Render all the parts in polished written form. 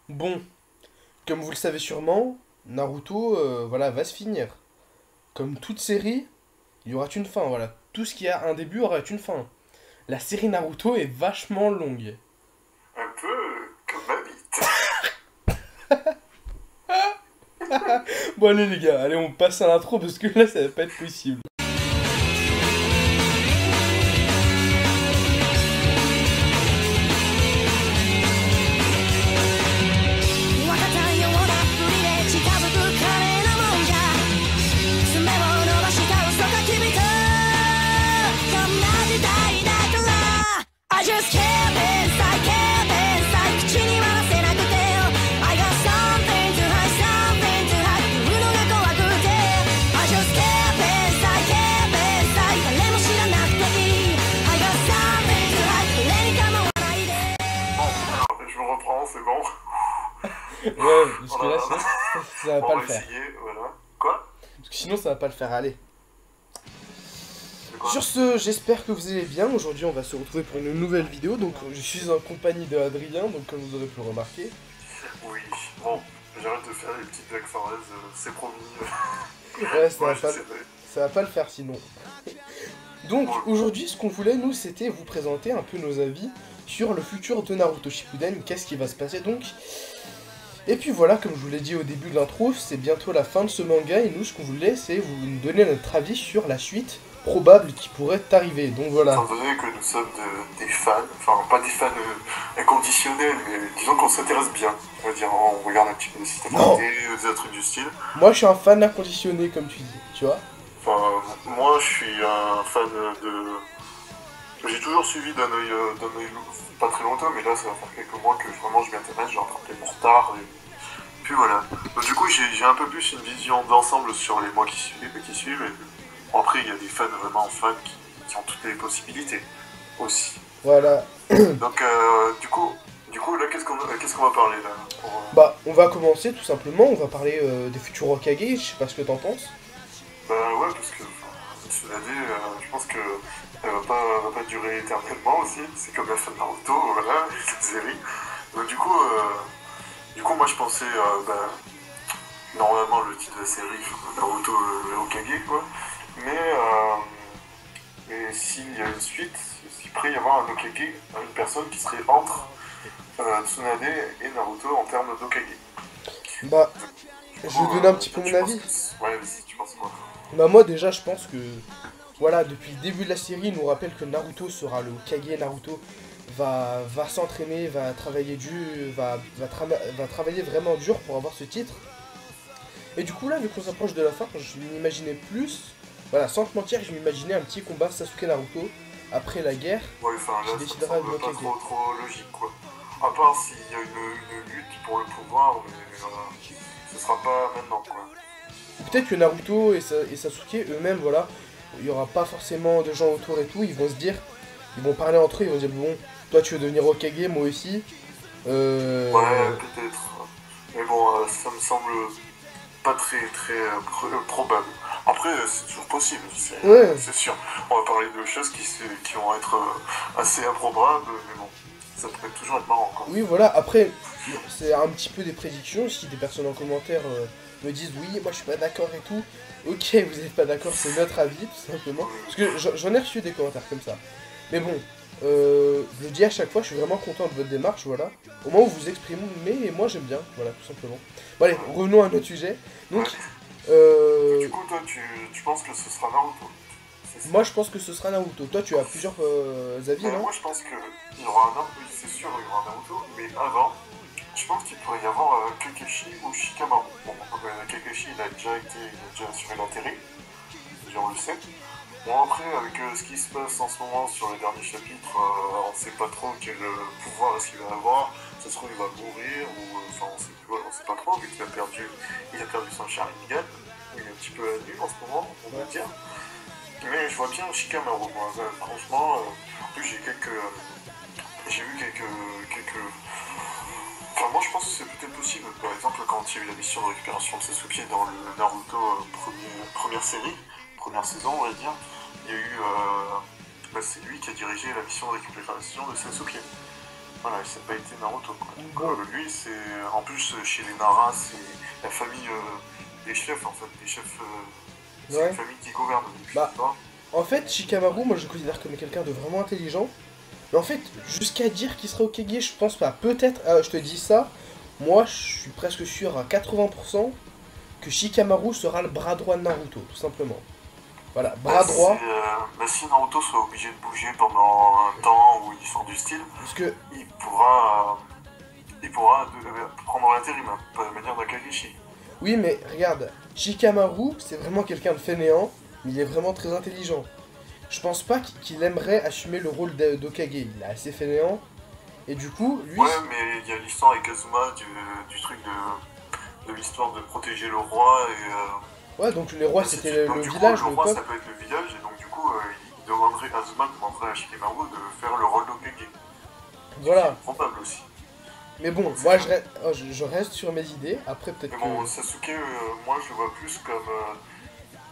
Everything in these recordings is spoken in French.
Bon, comme vous le savez sûrement, Naruto voilà, va se finir. Comme toute série, il y aura une fin, voilà. Tout ce qui a un début aura une fin. La série Naruto est vachement longue. Un peu comme ma bite. Bon allez les gars, allez on passe à l'intro parce que là ça va pas être possible. Bon, alors, je me reprends, c'est bon. Ouais, parce que là Voilà. ça va Bon, pas on le va faire. essayer, voilà. Quoi? Parce que sinon ça va pas le faire, allez. C'est quoi? Sur ce, j'espère que vous allez bien. Aujourd'hui on va se retrouver pour une nouvelle vidéo. Donc je suis en compagnie de Adrien, donc comme vous aurez pu le remarquer. Oui, bon, j'arrête de faire les petites blagues foreuses, c'est promis. Ouais, Ouais, j'essaierai. ça va pas le faire sinon. Donc Bon, aujourd'hui, ce qu'on voulait, nous, c'était vous présenter un peu nos avis sur le futur de Naruto Shippuden, qu'est-ce qui va se passer donc. Et puis voilà, comme je vous l'ai dit au début de l'intro, c'est bientôt la fin de ce manga et nous, ce qu'on voulait, c'est vous donner notre avis sur la suite probable qui pourrait arriver. Donc voilà. étant donné que nous sommes des fans, enfin pas des fans inconditionnels, mais disons qu'on s'intéresse bien. On va dire, on regarde un petit peu le système Non, des trucs du style. moi je suis un fan inconditionné, comme tu dis, tu vois. Enfin, moi je suis un fan de. J'ai toujours suivi d'un œil pas très longtemps, mais là ça va faire quelques mois que vraiment je m'y intéresse, j'ai rattrapé mon retard. Et puis voilà. Donc, du coup, j'ai un peu plus une vision d'ensemble sur les mois qui suivent. Et bon, après, il y a des fans vraiment fans qui ont toutes les possibilités aussi. Voilà. Donc, du coup là, qu'est-ce qu'on va parler là Bah, on va commencer tout simplement, on va parler des futurs Hokage, je sais pas ce que t'en penses. Bah ouais, parce que Tsunade, je pense que elle va pas durer éternellement aussi. C'est comme la fin de Naruto, voilà, cette série. Donc du coup, moi je pensais, normalement le titre de la série, Naruto le Hokage, quoi. Mais s'il y a une suite, il pourrait y avoir un Hokage, une personne qui serait entre Tsunade et Naruto en termes d'Hokage. Bah, Du je vais coup, vous donner un petit peu toi, mon tu penses avis. que. Ouais, vas-y, tu penses quoi? Bah moi déjà je pense que voilà, depuis le début de la série, il nous rappelle que Naruto sera le Kage. Naruto va s'entraîner, va travailler dur, va travailler vraiment dur pour avoir ce titre. Et du coup là, vu qu'on s'approche de la fin, je m'imaginais plus, voilà, sans te mentir, je m'imaginais un petit combat Sasuke Naruto après la guerre Ouais, enfin qui là, ça me décidera de semble pas Hokage. trop logique, quoi. À part s'il y a une lutte pour le pouvoir, mais ce sera pas maintenant, quoi. Ou peut-être que Naruto et Sasuke eux-mêmes, voilà, il y aura pas forcément de gens autour et tout, ils vont se dire, ils vont parler entre eux, ils vont dire bon, toi tu veux devenir Hokage, moi aussi. Ouais, Euh, peut-être. Mais bon, ça me semble pas très probable. Après, c'est toujours possible, Ouais, c'est sûr. On va parler de choses qui vont être assez improbables, mais bon, ça pourrait toujours être marrant, quoi. oui, voilà. Après, c'est un petit peu des prédictions. Si des personnes en commentaire me disent oui, moi je suis pas d'accord et tout, ok, vous n'êtes pas d'accord, c'est notre avis, tout simplement. Parce que j'en ai reçu des commentaires comme ça. Mais bon, je le dis à chaque fois, je suis vraiment content de votre démarche, voilà. Au moins, vous vous exprimez, et moi j'aime bien, voilà, tout simplement. Bon, allez, Ouais. revenons à notre sujet. Donc, Ouais. Du euh, coup, toi, tu penses que ce sera Naruto? C'est ça? moi je pense que ce sera Naruto. Toi, tu as plusieurs avis, Ben, non? moi, je pense qu'il y aura un Naruto, oui, c'est sûr, il y aura un Naruto, mais avant, je pense qu'il pourrait y avoir Kakashi ou Shikamaru. Bon, Kakashi, il a déjà assuré l'intérêt, déjà on le sait. Bon, après, avec ce qui se passe en ce moment sur les derniers chapitres, on ne sait pas trop quel pouvoir est-ce qu'il va avoir. Ça se trouve, il va mourir, ou enfin, on sait pas trop, vu il a perdu son Sharingan. Il est un petit peu à nu en ce moment, on va Ouais. dire. Mais je vois bien Shikamaru, moi. Franchement, en plus, j'ai vu quelques. Enfin, moi, je pense que c'est peut-être possible. Par exemple, quand il y a eu la mission de récupération de Sasuke dans le Naruto première série, première saison, on va dire, il y a eu. C'est lui qui a dirigé la mission de récupération de Sasuke. Voilà, ça n'a pas été Naruto, quoi. Donc, Bon, lui, c'est... En plus, chez les Nara, c'est la famille des chefs, en fait. Les chefs... c'est une ouais. famille qui gouverne, je Bah, sais pas. en fait, Shikamaru, moi je le considère comme quelqu'un de vraiment intelligent. Mais en fait, jusqu'à dire qu'il sera Hokage, je pense pas. Peut-être, je te dis ça, moi je suis presque sûr à 80% que Shikamaru sera le bras droit de Naruto, tout simplement. Voilà, bras droit, Si Naruto soit obligé de bouger pendant un temps où il sort du style, parce que, il pourra... prendre l'intérim, hein, pas de manière d'un Kakashi. oui, mais regarde, Shikamaru, c'est vraiment quelqu'un de fainéant, mais il est vraiment très intelligent. Je pense pas qu'il aimerait assumer le rôle d'Okage, il est assez fainéant, et du coup, lui, Ouais, mais il y a l'histoire avec Kazuma du truc de l'histoire de protéger le roi ouais, donc les rois ainsi de c'était suite. le Donc du coup, village, le le roi ça peuple, peut être le village, et donc du coup, Azuma demanderait à Shikamaru de faire le rôle d'Okage. Ce qui voilà. est probable aussi. Mais bon, Donc c'est moi ça. je reste sur mes idées, après peut-être Mais que... bon, Sasuke, moi je le vois plus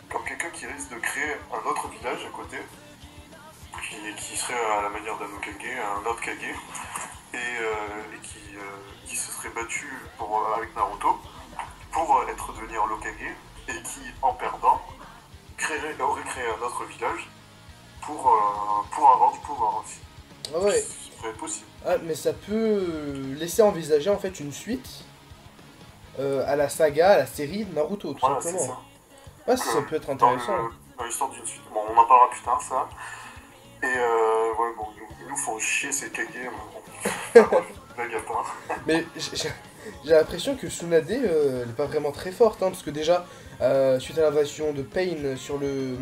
comme quelqu'un qui risque de créer un autre village à côté, qui serait à la manière d'un Okage, un autre Kage, qui se serait battu avec Naruto pour devenir l'Okage, et qui, en perdant, aurait créé un autre village pour avoir du pouvoir aussi. Ah ouais, Ce serait possible. ah, mais ça peut laisser envisager en fait une suite à la saga, à la série de Naruto, tout Voilà, c'est simplement. ça. Ouais, Donc, ça peut être intéressant. dans l'histoire d'une suite, bon, on en parlera plus tard, ça. Et ouais, bon, ils nous font chier ces Kage, mais bon, blague à part. Mais j'ai l'impression que Tsunade, elle est pas vraiment très forte, hein, parce que déjà, suite à l'invasion de Pain sur le...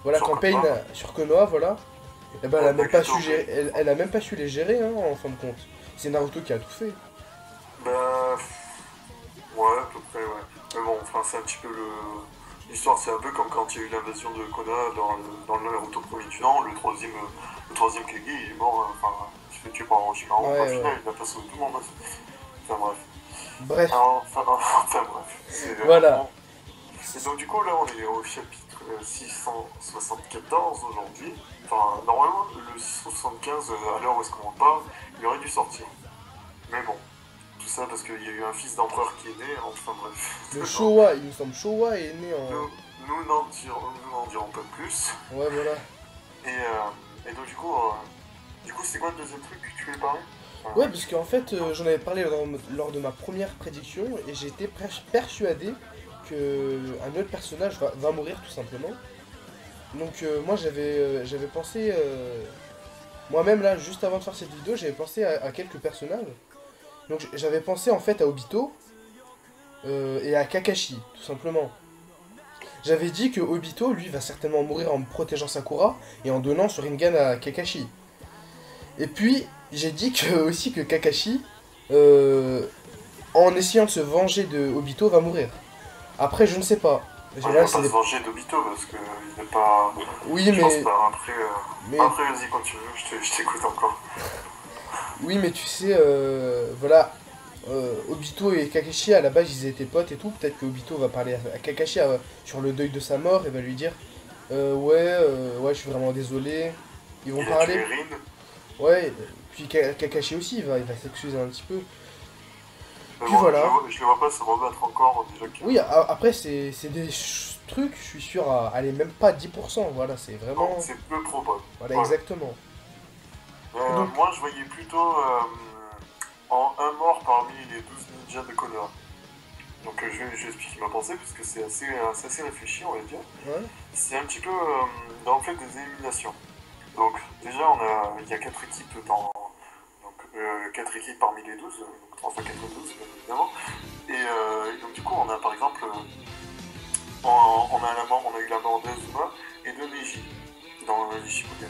voilà, Sur quand Pain, Konoha. sur Konoha, voilà, eh ben, elle a même pas su Nagito, gérer, elle a même pas su les gérer, hein, en fin de compte. C'est Naruto qui a tout fait. bah, ouais, à peu près, ouais. Mais bon, enfin, c'est un petit peu le... L'histoire, c'est un peu comme quand il y a eu l'invasion de Konoha dans le Naruto premier du nom, le troisième Kage, il est mort, enfin, il se fait tuer par Orochimaru, au Ouais, final, ouais. il a pas sauvé tout le monde. Enfin, bref. Bref, Enfin, bref. voilà. Et donc, du coup, là, on est au chapitre 674 aujourd'hui. Enfin, normalement, le 675, à l'heure où est-ce qu'on en parle, il aurait dû sortir. Mais bon, tout ça parce qu'il y a eu un fils d'empereur qui est né, enfin bref. Le C'est pas Showa, il me semble, Showa est né en... nous n'en dirons pas plus. Ouais, voilà. Et donc, du coup, c'est quoi le deuxième truc que tu voulais parler? Ouais, parce qu'en fait, j'en avais parlé lors de ma première prédiction, et j'étais persuadé que un autre personnage va mourir, tout simplement. Donc moi, j'avais pensé... moi-même, là, juste avant de faire cette vidéo, j'avais pensé à quelques personnages. Donc j'avais pensé, en fait, à Obito, et à Kakashi, tout simplement. J'avais dit que Obito, lui, va certainement mourir en protégeant Sakura, et en donnant son Rinnegan à Kakashi. Et puis, j'ai dit aussi que Kakashi, en essayant de se venger de Obito, va mourir. Après, je ne sais pas. Il va pas se venger d'Obito parce qu'il n'est pas. Oui, Je pense mais... pas. mais... Après, vas-y, continue, je t'écoute encore. Oui, mais tu sais, voilà, Obito et Kakashi, à la base, ils étaient potes et tout. Peut-être que Obito va parler à Kakashi sur le deuil de sa mort et va lui dire ouais, je suis vraiment désolé. Ils vont Il a parler. tué Rin. Ouais, puis Kakashi aussi, il va s'excuser un petit peu. Mais Puis bon, voilà. je le vois pas se rebattre encore, déjà que. Oui, après, c'est des trucs, je suis sûr, à aller même pas 10%. Voilà, c'est vraiment. Non, c'est peu probable. Voilà, Ouais. exactement. Et donc, Moi, je voyais plutôt en un mort parmi les 12 ninjas de Konoha. Donc, je vais expliquer ma pensée, parce que c'est assez réfléchi, on va dire. ouais, C'est un petit peu dans le fait des éliminations. Donc, déjà, il y a 4 équipes donc 4 équipes parmi les 12, donc 3 fois 4 12, bien évidemment. Et donc, du coup, on a par exemple, on a eu la mort d'Azuma et de Neji dans les Shippuden.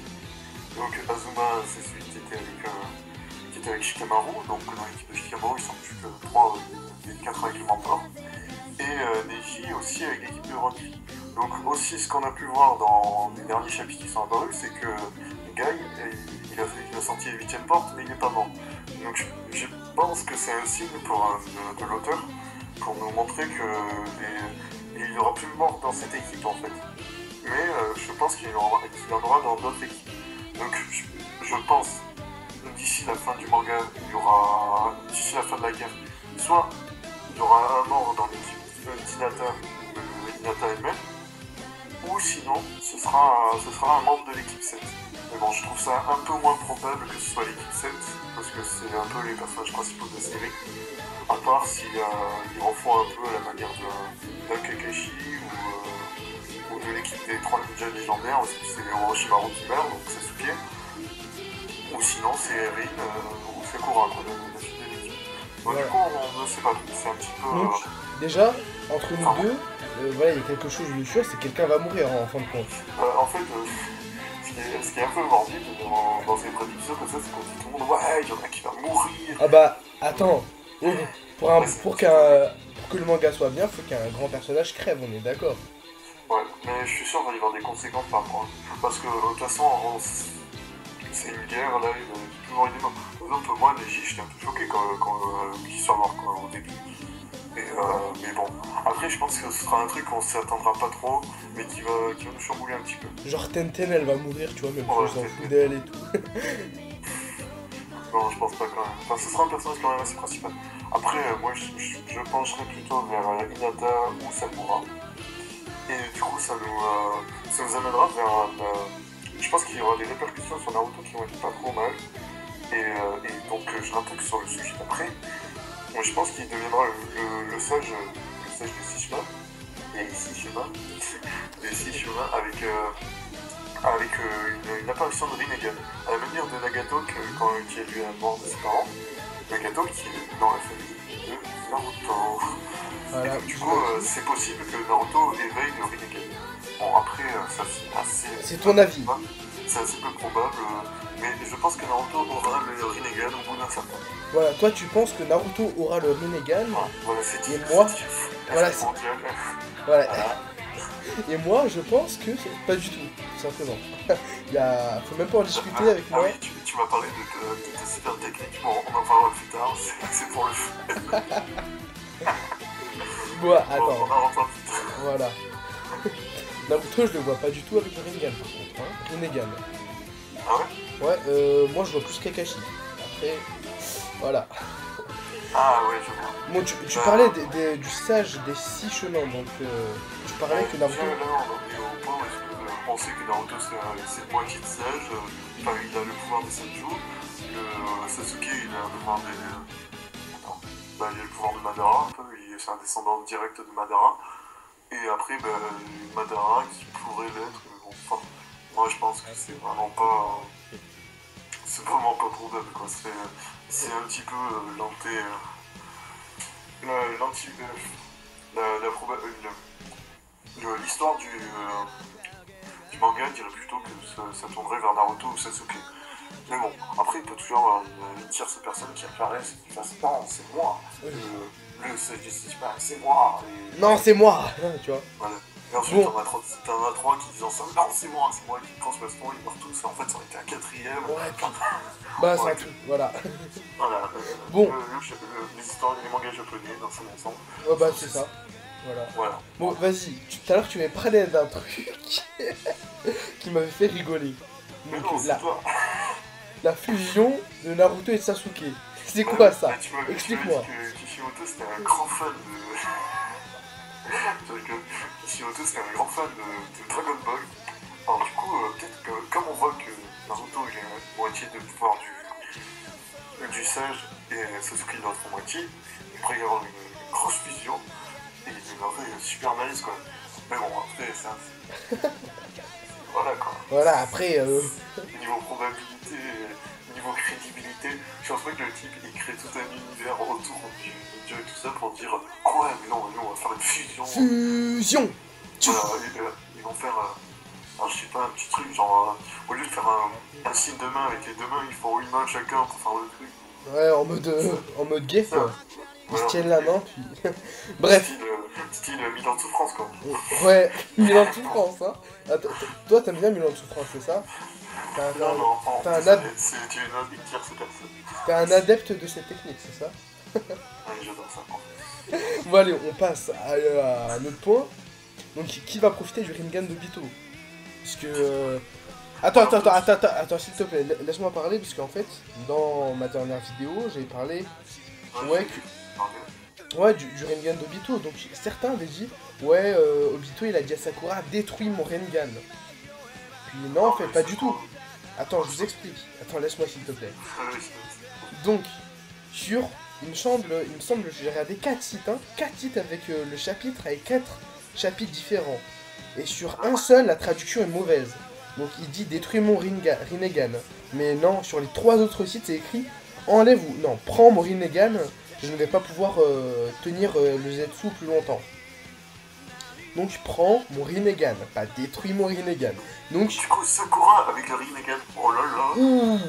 Donc, Azuma, c'est celui qui était avec Shikamaru, donc dans l'équipe de Shikamaru, ils sont plus que 3 des 4 avec le mentor. Et Neji aussi avec l'équipe de Rocky. Donc aussi ce qu'on a pu voir dans les derniers chapitres qui sont apparus, c'est que Guy, il a sorti la 8ème porte, mais il n'est pas mort. Donc je pense que c'est un signe de l'auteur pour nous montrer qu'il n'y aura plus de mort dans cette équipe en fait. Mais je pense qu'il y en aura dans d'autres équipes. Donc je pense, d'ici la fin du manga, il y aura, d'ici la fin de la guerre, soit il y aura un mort dans l'équipe d'Hinata, Hinata elle-même, ou sinon ce sera un membre de l'équipe 7. Mais bon, je trouve ça un peu moins probable que ce soit l'équipe 7, parce que c'est un peu les personnages principaux de la série. À part si ils refont un peu à la manière d'un Kakashi ou de l'équipe des 3 ninjas légendaires, parce que c'est Orochimaru qui meurt, donc Sasuke. Ou sinon c'est Erin ou Sakura, quoi, la suite de l'équipe. Bon, Voilà. du coup, on ne sait pas, c'est un petit peu... Donc, déjà, entre nous deux, voilà, il y a quelque chose de sûr, c'est que quelqu'un va mourir en fin de compte. en fait, ce qui est un peu morbide dans ces prédictions comme ça, c'est qu'on dit tout le monde, ouais, il y en a qui va mourir. Ah bah, attends, pour Ouais, que le manga soit bien, faut qu'un grand personnage crève, on est d'accord. ouais, mais je suis sûr qu'il va y avoir des conséquences par rapport. Parce que de toute façon, c'est une guerre, là, il y a toujours eu des morts. Par exemple, moi, Neji, j'étais un peu choqué qu'il soit mort au début. Mais bon, après, je pense que ce sera un truc qu'on s'attendra pas trop, mais qui va nous chambouler un petit peu. Genre Tenten, elle va mourir, tu vois, même si Ouais, on s'en fout d'elle et tout. Non, je pense pas quand même. Enfin, ce sera un personnage quand même assez principal. Après, moi, je pencherais plutôt vers Hinata ou Sakura. Et du coup, ça nous amènera vers... je pense qu'il y aura des répercussions sur Naruto qui vont être pas trop mal. Et donc, je rattaque sur le sujet d'après. Moi, je pense qu'il deviendra le sage de Sishima. Et Sishima. Et Sishima avec une apparition de Rinnegan. À la manière de Nagato, qui a eu la mort de ses parents. Nagato qui est dans la famille de Naruto. Voilà. Et donc, du coup, c'est possible que Naruto éveille le Rinnegan. Bon, après, ça c'est assez... C'est ton avis. C'est assez peu probable, mais je pense que Naruto aura le Rinnegan au bout d'un certain temps. Voilà, toi tu penses que Naruto aura le Rinnegan, Voilà, c'est dit. et moi, voilà, c'est mondial. voilà. Voilà. Et moi je pense que c'est pas du tout simplement. Faut même pas en discuter avec moi. Ah oui, tu m'as parlé de tes super techniques, bon, on en parlera plus tard, c'est pour le fun. Bon, attends, Bon, on en reparle plus tard. voilà. Naruto je le vois pas du tout avec le Rinnegan par contre, hein. Rinnegan. Ah ouais? Ouais, moi je vois plus Kakashi. Après, voilà. Ah ouais, je vois. Bon, tu parlais du sage des 6 chemins, donc tu parlais que Naruto... Déjà, là, on en est au point où est-ce que on sait que Naruto c'est le moitié de sage, enfin il a le pouvoir des Senju, Sasuke il a le pouvoir attends. Bah, il a le pouvoir de Madara un peu, c'est un descendant direct de Madara. Et après, bah, Madara qui pourrait l'être, mais bon, enfin, moi je pense que c'est vraiment pas... c'est vraiment pas probable, quoi. C'est un petit peu l'histoire du manga dirait plutôt que ça tournerait vers Naruto ou Sasuke. Mais bon, après il peut toujours y avoir une tierce personne qui apparaisse et qui fasse non, c'est moi. Le c'est moi. Non, c'est moi. Tu vois. Voilà. Et ensuite, Bon. t'en as trois qui disent ensemble, non, c'est moi, qui transmettent son, ils meurent tous, et en fait, ça aurait été un quatrième. Ouais, bah, c'est Ouais, un truc, voilà. voilà. Bon. Les histoires, les mangas japonais dans son ensemble. Ouais, bah, c'est ça. Voilà. Bon, vas-y. Tout à l'heure, tu m'avais parlé d'un truc qui m'avait fait rigoler. Mais Donc, non, c'est toi. la fusion de Naruto et Sasuke. C'est quoi ça? Explique-moi. Que Kishimoto, c'était un grand fan de... Kishimoto, c'était un grand fan de Dragon Ball. Alors du coup, peut-être que comme on voit que Naruto il a la moitié de pouvoir du sage et Sasuke il a l'autre moitié, il pourrait y avoir une grosse fusion et il deviendrait super nice quoi. Mais bon, après, ça... voilà quoi. Voilà, après... Niveau probabilité, niveau crédibilité, je pense pas que le type il crée tout un univers autour du dieu et tout ça pour dire ouais mais non, nous on va faire une fusion. Fusion. Voilà, ils vont faire, alors, je sais pas, un petit truc genre, au lieu de faire un signe de main avec les deux mains, ils font une main chacun pour faire le truc. Ouais, en mode gay quoi. Ils Voilà. se tiennent la main, puis... Bref. Style Milan de souffrance quoi. Ouais, Milan de souffrance, hein. Attends, toi, t'aimes bien Milan de souffrance, c'est ça? Non, T'es un une tierce personne. T'es un adepte de cette technique, c'est ça? Ouais, j'adore ça. Bon, allez, on passe à un autre point. Donc, qui va profiter du Rinnegan d'Obito? Parce que Attends, s'il te plaît, laisse-moi parler, parce qu'en fait, dans ma dernière vidéo, j'avais parlé, ouais, ouais, du Rinnegan d'Obito. Donc certains avaient dit, ouais, Obito il a dit à Sakura, détruis mon Rinnegan. Puis non, en fait, pas du tout. Attends, je vous explique. Attends, laisse-moi s'il te plaît. Donc, sur, il me semble, j'ai regardé 4 sites, hein, 4 sites avec le chapitre, avec 4 chapitres différents. Et sur un seul, la traduction est mauvaise. Donc il dit détruis mon Rinnegan. Mais non, sur les 3 autres sites, c'est écrit enlève ou non, prends mon Rinnegan, je ne vais pas pouvoir tenir le Zetsu plus longtemps. Donc je prends mon Rinnegan, pas détruis mon Rinnegan. Donc Du coup, Sakura avec le Rinnegan. Oh là là. ouh.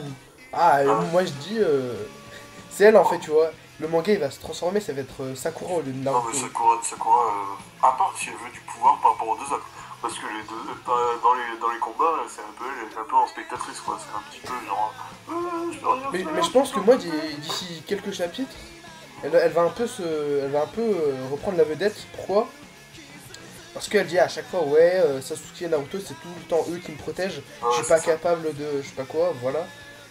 Ah, moi je dis c'est elle en fait, tu vois. Le manga il va se transformer, ça va être Sakura au lieu de Non, Naruto. mais Sakura, à part si elle veut du pouvoir par rapport aux deux autres. Parce que les deux, dans les combats, c'est elle est un peu en spectatrice, quoi. C'est un petit peu genre. Je veux rien faire. Mais je pense que moi d'ici quelques chapitres, elle va un peu reprendre la vedette. Pourquoi? Parce qu'elle dit à chaque fois, ouais, Sasuke et Naruto, c'est tout le temps eux qui me protègent. Je suis pas capable de, je sais pas quoi, voilà.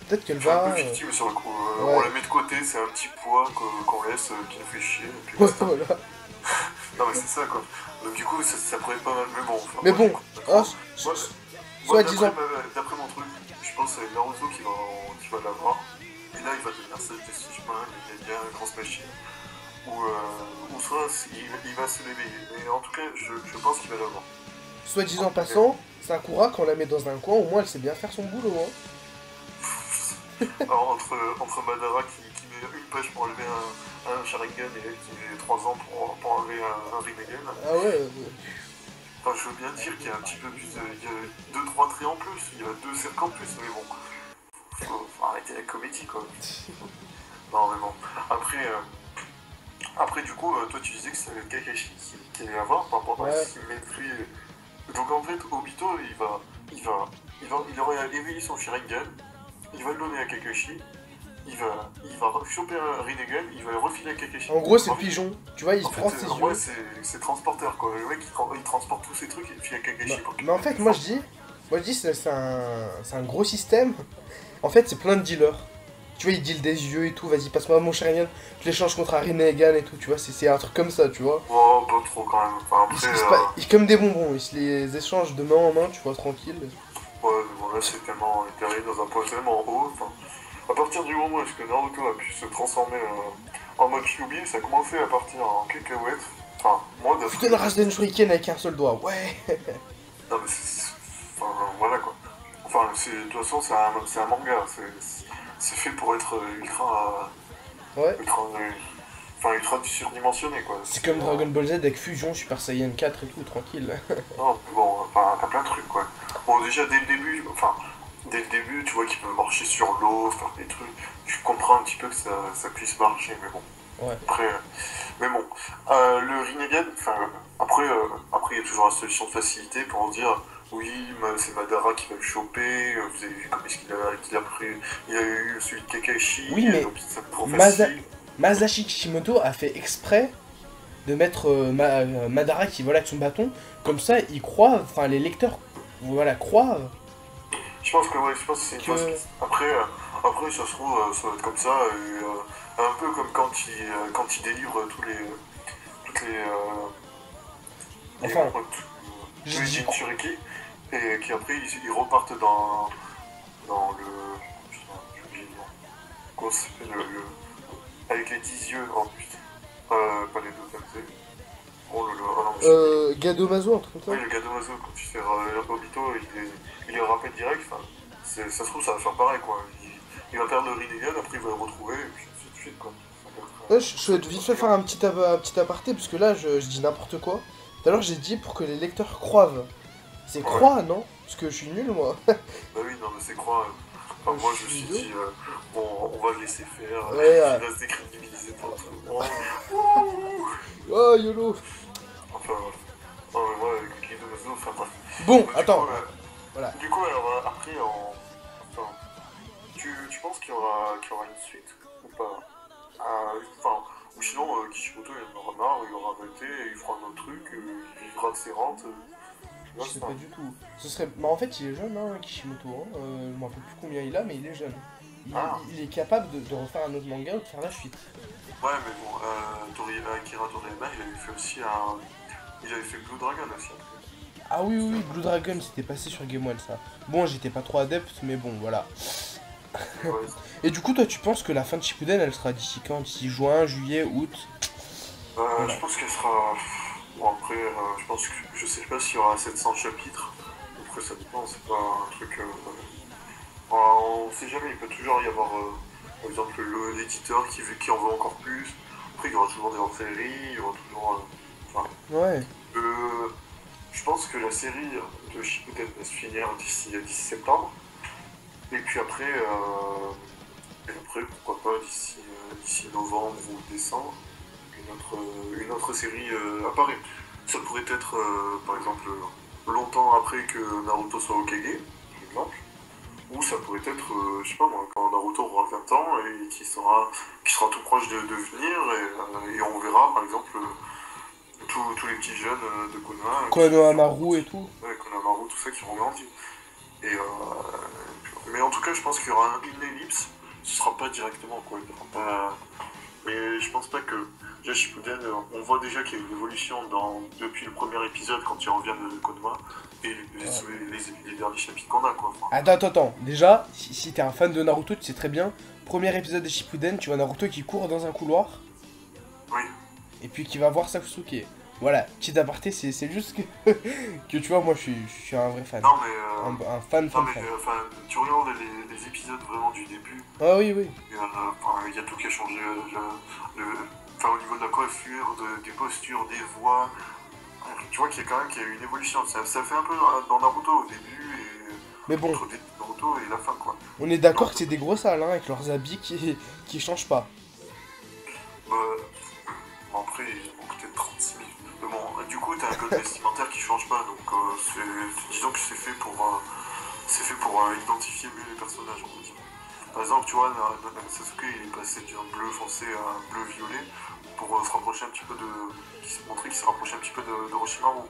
Peut-être qu'elle C'est un va. peu victime sur le coup. Ouais. On la met de côté, c'est un petit poids qu'on laisse, qui nous fait chier. Et puis Ouais, basta. voilà. Non, mais c'est ça, quoi. Donc, du coup, ça pourrait être pas mal. Mais bon, enfin, Mais moi, bon, moi, soit disant. d'après mon truc, je pense que c'est Naruto qui va l'avoir. Et là, il va devenir Sasuke-man, il y a un grand machine. Ou soit il va se l'éveiller. Mais en tout cas, je pense qu'il va l'avoir. Soit disant passant, Sakura, quand on la met dans un coin, au moins elle sait bien faire son boulot, hein. Alors, entre Madara qui met une page pour enlever un Sharingan et elle qui met 3 ans pour enlever un Rinnegan. Ah ouais. Enfin, je veux bien dire qu'il y a un petit peu plus de. Il y a 2-3 traits en plus, il y a 2 cercles en plus, mais bon. Faut arrêter la comédie, quoi. Non, mais bon. Après du coup, toi tu disais que c'était Kakashi qui allait avoir par rapport à s'il maîtrise. Donc en fait, Obito, il aurait éveillé son Sharingan, il va le donner à Kakashi, il va choper un Rinnegan, il va le refiler à Kakashi. En gros, c'est le pigeon. Tu vois, il se prend ses yeux. Ouais, c'est transporteur, quoi. Le mec, il transporte tous ces trucs et puis à Kakashi. Mais en fait, moi je dis, c'est un gros système. En fait, c'est plein de dealers. Tu vois, ils deal des yeux et tout. Vas-y, passe-moi mon Sharingan. Je l'échange contre un Rinnegan et tout. Tu vois, c'est un truc comme ça, tu vois. Oh, pas trop quand même. Enfin, après, ils comme des bonbons. Ils se les échangent de main en main, tu vois, tranquille. Ouais, mais bon, là, c'est tellement arrivé dans un point tellement haut. Enfin, à partir du moment où est-ce que Naruto a pu se transformer en mode Kyuubi, ça a commencé à partir en cacahuète. Enfin, moi, Putain, la race d'un shuriken avec un seul doigt, ouais. Non, mais enfin, voilà quoi. Enfin, de toute façon, c'est un manga. C'est fait pour être ultra. Ouais. Ultra surdimensionné quoi. C'est comme Dragon Ball Z avec Fusion, Super Saiyan 4 et tout, tranquille. Non, mais bon, enfin, t'as plein de trucs quoi. Bon, déjà, dès le début, tu vois qu'il peut marcher sur l'eau, faire des trucs. Tu comprends un petit peu que ça puisse marcher, mais bon. Ouais. Après, mais bon, le Rinnegan, après, il y a toujours la solution de facilité pour dire oui, c'est Madara qui va le choper, vous avez vu comment est-ce qu'il a pris, il a eu celui de Kakashi, oui, mais donc c'est trop facile. Masashi Kishimoto a fait exprès de mettre Madara qui vole avec son bâton, comme ça ils croient, enfin les lecteurs voilà, croient. Je pense que c'est une chose. Après, ça se trouve, ça va être comme ça, un peu comme quand il délivre toutes les enfin, tous les Jinchuriki, et qui après ils repartent dans le. J'ai oublié le nom. Comment ça s'appelle avec les 10 yeux en plus. Pas les deux, comme oh là là, Gadomazo, un truc comme ça. Oui, le Gadomazo, quand tu fais Obito, il est rappel direct, ça se trouve, ça va faire pareil, quoi. Il va perdre le Rinnegan, après il va le retrouver, et puis ainsi de suite, quoi. Ouais, je souhaite vite fait faire un petit aparté, parce que là, je dis n'importe quoi. Tout à l'heure, j'ai dit pour que les lecteurs croivent. C'est croix, non? Parce que je suis nul, moi. Bah oui, non, mais c'est croix. Enfin, moi, je me suis dit, bon, on va le laisser faire. Ouais, il va se décrédibiliser pour tout le monde. Oh, YOLO. Enfin, voilà. Non, mais moi, avec le Gadomazo, enfin, bref. Bon, Du attends. coup, voilà. Du coup, alors, après, tu penses qu'il y aura une suite ou pas? Ou sinon, Kishimoto il en aura marre, il aura arrêté, il fera un autre truc, il vivra de ses rentes, Je sais pas du tout. Ce serait... Bah en fait il est jeune hein, Kishimoto, hein. Je me rappelle plus combien il a mais il est jeune. Il est capable de refaire un autre manga ou de faire la suite. Ouais, mais bon, Akira Toriyama, il avait fait aussi il avait fait Blue Dragon aussi. Ah oui, oui, Blue Dragon, c'était passé sur Game One, ça. Bon, j'étais pas trop adepte, mais bon, voilà. Ouais. Et du coup, toi, tu penses que la fin de Shippuden, elle sera d'ici quand? D'ici juin, juillet, août? Voilà. Je pense qu'elle sera... Bon, après, je pense que... Je sais pas s'il y aura 700 chapitres. Après, ça dépend, c'est pas un truc... on sait jamais, il peut toujours y avoir, par exemple, l'éditeur qui en veut encore plus. Après, il y aura toujours des hors-séries, il y aura toujours... Ouais. Je pense que la série de Shippuden va se finir d'ici septembre. Et puis après, pourquoi pas, d'ici novembre ou décembre, une autre série apparaît. Ça pourrait être, par exemple, longtemps après que Naruto soit Hokage, par exemple. Ou ça pourrait être, je sais pas moi, quand Naruto aura 20 ans et qui sera tout proche de venir, et on verra, par exemple, tous les petits jeunes de Konoha. Konohamaru et tout. Ouais, Konohamaru, tout ça qui ont grandi. Et, mais en tout cas, je pense qu'il y aura une ellipse. Ce sera pas directement quoi. Il y aura pas... Mais je pense pas que. Déjà, Shippuden, on voit déjà qu'il y a une évolution depuis le premier épisode quand il revient de Konoha et les derniers chapitres qu'on a quoi. Enfin, Attends. Déjà, si t'es un fan de Naruto, tu sais très bien. Premier épisode de Shippuden, tu vois Naruto qui court dans un couloir. oui. Et puis qui va voir Sasuke. Voilà, petit aparté, c'est juste que, que tu vois, moi je suis un vrai fan. Non, mais. Un fan. Tu regardes les épisodes vraiment du début. Ah oui, oui. Il y a tout qui a changé. Au niveau de la coiffure, des postures, des voix. Tu vois qu'il y a eu une évolution. Ça fait un peu dans Naruto au début et. Mais bon. Entre Naruto et la fin, quoi. On est d'accord que c'est des gros salles, hein, avec leurs habits qui changent pas. Bon, après, ils ont peut-être 36 000. Mais bon, du coup, t'as un code vestimentaire qui change pas, donc disons que c'est fait pour identifier mieux les personnages, on va dire. Par exemple, tu vois, Sasuke, il est passé d'un bleu foncé à un bleu violet pour se rapprocher un petit peu montrer qu'il s'est rapproché un petit peu de Orochimaru.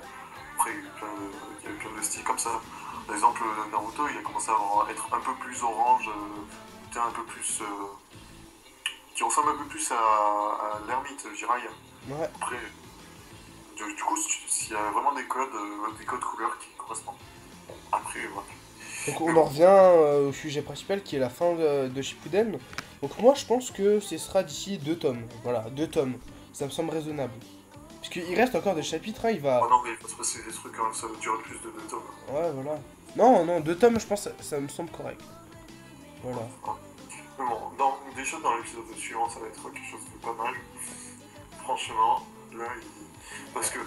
Après, il y a eu plein de styles comme ça. Par exemple, Naruto, il a commencé à être un peu plus orange, un peu plus... qui ressemble un peu plus à l'ermite, Jiraiya. Ouais. Après, du coup, s'il y a vraiment des codes couleurs qui correspondent. Après, voilà. Donc on en revient au sujet principal qui est la fin de Shippuden. Donc moi je pense que ce sera d'ici 2 tomes. Voilà, 2 tomes. Ça me semble raisonnable. Parce qu'il reste encore des chapitres, hein, il va... Oh non, mais il va se passer des trucs, hein, ça va durer plus de 2 tomes. Ouais, voilà. Non, 2 tomes, je pense, ça me semble correct. Voilà. Mais bon, déjà dans l'épisode suivant, ça va être quelque chose de pas mal. Franchement, là, parce que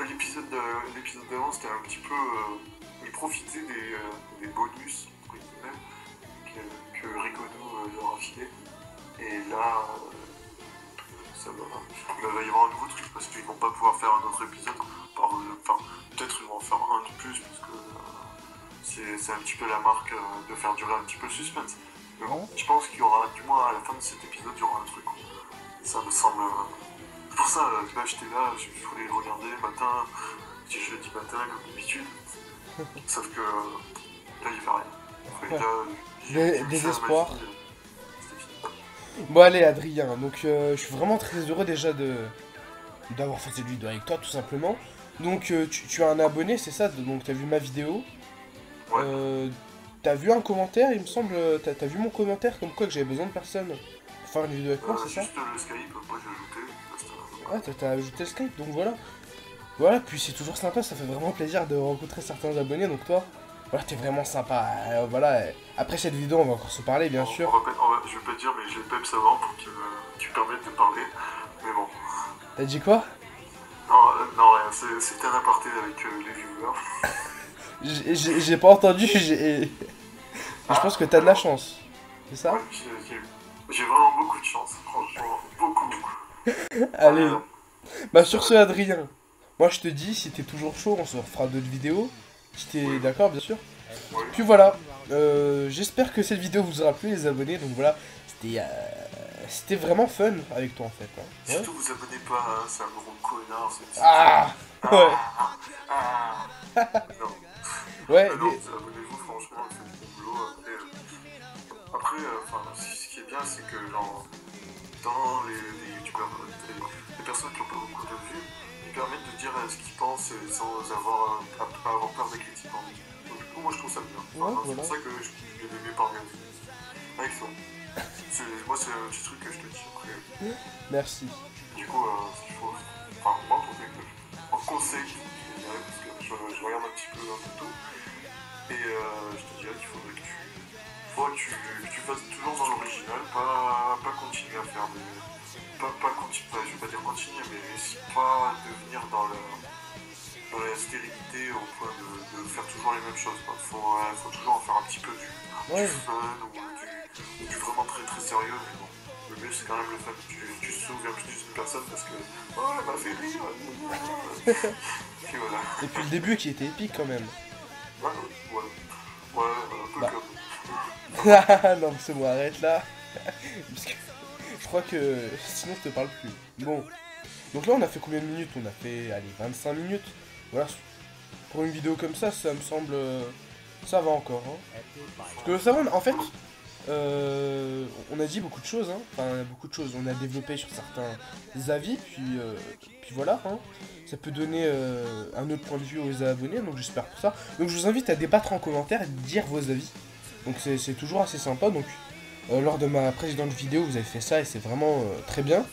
l'épisode d'avant, c'était un petit peu... il profitait des bonus, entre guillemets, que Rigodo leur a filé. Et là, il va y avoir un nouveau truc, parce qu'ils vont pas pouvoir faire un autre épisode. Peut-être ils vont en faire un de plus, parce que c'est un petit peu la marque de faire durer un petit peu le suspense. Mais bon, je pense qu'il y aura, du moins à la fin de cet épisode, il y aura un truc. Ça me semble... C'est pour ça, là j'étais là, je voulais le regarder le matin, jeudi matin, comme d'habitude. Sauf que là, il n'y avait rien. Là, Désespoir. Bon allez Adrien, donc je suis vraiment très heureux déjà d'avoir fait cette vidéo avec toi tout simplement. Donc tu as un abonné, c'est ça? Donc tu as vu ma vidéo. Ouais. T'as vu un commentaire, il me semble, t'as vu mon commentaire comme quoi que j'avais besoin de personne pour faire une vidéo avec moi, c'est ça? Juste le Skype, moi j'ai ajouté. Ouais, t'as ajouté le Skype, donc voilà. Voilà, puis c'est toujours sympa, ça fait vraiment plaisir de rencontrer certains abonnés, donc toi, voilà, t'es vraiment sympa. Voilà, après cette vidéo, on va encore se parler, bien sûr. Je vais pas te dire, mais j'ai le peps avant pour qu'il me permette de parler, mais bon. T'as dit quoi? Non, rien, c'était un aparté avec les viewers. J'ai pas entendu, je pense que t'as de la chance, c'est ça? Ouais, j'ai vraiment beaucoup de chance, franchement, beaucoup. Allez, bah sur ce Adrien, moi je te dis, si t'es toujours chaud, on se refera d'autres vidéos, si t'es d'accord bien sûr. Ouais. Puis voilà, j'espère que cette vidéo vous aura plu les abonnés, donc voilà, c'était vraiment fun avec toi en fait. Hein. Ouais. Surtout vous abonnez pas, hein, c'est un gros connard. Ah ouais. Non. Ouais, Non, abonnez-vous, franchement, c'est du boulot. Après, ce qui est bien, c'est que genre, dans les youtubeurs, les personnes qui ont pas beaucoup de vues, ils permettent de dire ce qu'ils pensent sans avoir pas avoir peur des critiques. Donc, du coup, moi je trouve ça bien. Ouais, C'est voilà. pour ça que je l'ai aimé par regarder. Avec ça. Moi, c'est un petit truc que je te dis après. Merci. Du coup, ce qu'il faut. Enfin, moi, en conseil, je dirais, parce que je regarde un petit peu tout. Et je te dirais qu'il faudrait que tu fasses toujours dans l'original, pas continuer à faire des. Pas continuer, je vais pas dire continuer, mais pas devenir dans la stérilité au point de faire toujours les mêmes choses. Faut toujours en faire un petit peu du fun ou du vraiment très très sérieux, mais bon. Le mieux c'est quand même le fun. Tu souviens plus d'une personne parce que oh elle m'a fait rire. Et voilà. Et puis le début qui était épique quand même. Ouais, un peu Bah. comme. Non, c'est bon, arrête là. Parce que je crois que sinon je te parle plus. Bon. Donc là on a fait combien de minutes? On a fait, allez, 25 minutes. Voilà. Pour une vidéo comme ça me semble... ça va encore. Hein. Parce que ça va, en fait... on a dit beaucoup de choses, hein. Enfin beaucoup de choses, on a développé sur certains avis, puis voilà, hein. Ça peut donner un autre point de vue aux abonnés, donc j'espère pour ça. Donc je vous invite à débattre en commentaire et dire vos avis. Donc c'est toujours assez sympa, donc lors de ma précédente vidéo vous avez fait ça et c'est vraiment très bien.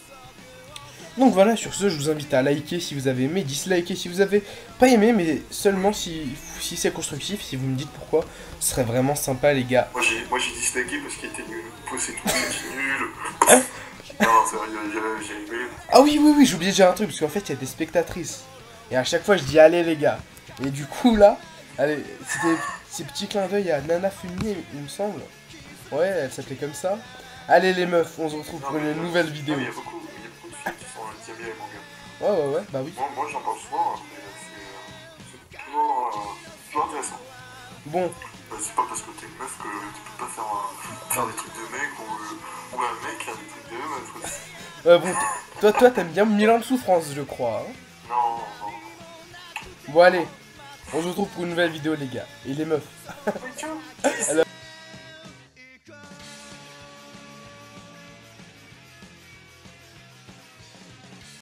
Donc voilà, sur ce, je vous invite à liker si vous avez aimé, disliker si vous avez pas aimé, mais seulement si c'est constructif, si vous me dites pourquoi, ce serait vraiment sympa les gars. Moi j'ai disliké parce qu'il était nul, c'est tout, c'était nul. Non, c'est vrai, j'ai aimé. Ah oui, j'ai oublié de dire un truc, parce qu'en fait il y a des spectatrices. Et à chaque fois je dis allez les gars. Et du coup là, allez, c'était ces petits clins d'œil à Nana Fumier, il me semble. Ouais, elle s'appelait comme ça. Allez les meufs, on se retrouve pour une nouvelle vidéo. Il y a beaucoup de filles qui sont bien les mangas. Ouais, bah oui. Moi j'en parle souvent, c'est toujours intéressant. Bon. C'est pas parce que t'es une meuf que tu peux pas faire des trucs de mec ou un mec faire des trucs de meuf. Bon, toi t'aimes bien Milan de souffrance, je crois. Hein. Non. Bon allez, on se retrouve pour une nouvelle vidéo les gars. Et les meufs. Oui, tiens.